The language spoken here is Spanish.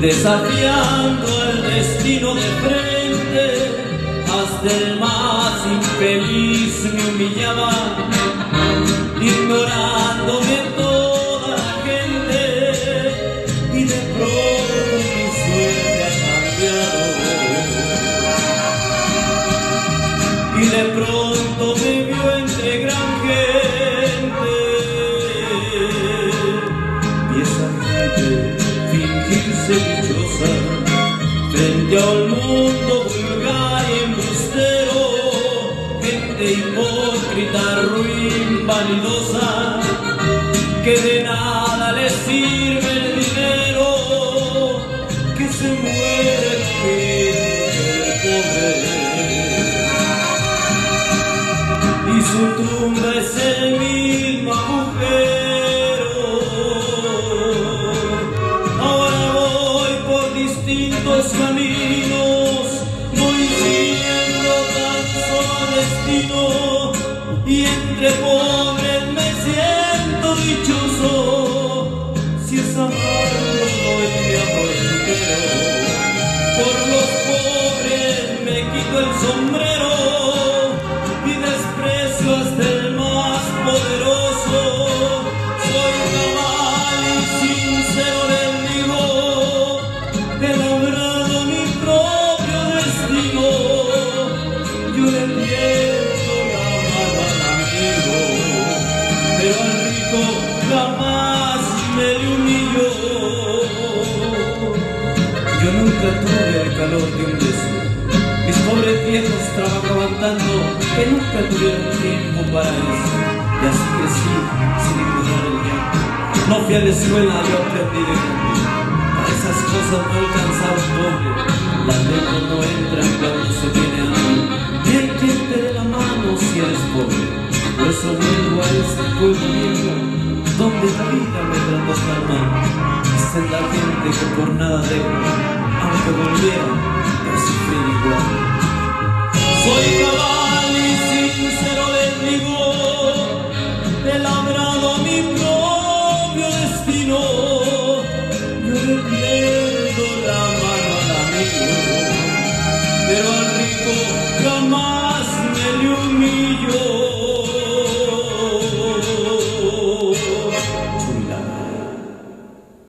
desafiando al destino de frente. Hasta el más infeliz me humillaba, ignorándome toda la gente, y de pronto mi suerte ha cambiado, y de pronto me vio entre gran gente, y esa gente fingirse dichosa frente al mundo vulgar y embustero, gente hipócrita, ruin, vanidosa, que de nada le sirve el dinero, que se muere el pobre, y su tumba es el mismo agujero. Ahora voy por distintos caminos, voy siguiendo tan solo destino, y entre pobres me siento dichoso. Si es amargo, doy mi amor entero. Por los pobres me quito el sombrero y desprecio hasta el más poderoso. Soy cabal y sincero, les digo, he labrado mi propio destino. Yo le pierdo la mano al amigo, pero al rico jamás me le humillo. Yo nunca tuve el calor de un beso. Mis pobres viejos trabajaban tanto que nunca tuvieron tiempo para eso. Y así crecí sin ignorar el llanto. No fui a la escuela, yo aprendí de camino. Para esas cosas no alcanzaba un doble. Las letras no entran cuando se tiene hambre. Ni hay quien te dé la mano si eres pobre. Por eso vuelvo a este pueblo viejo, donde la vida me trató tan mal. Esta es la gente que por nada dejo, aunque volviera, yo sufrí igual. Soy cabal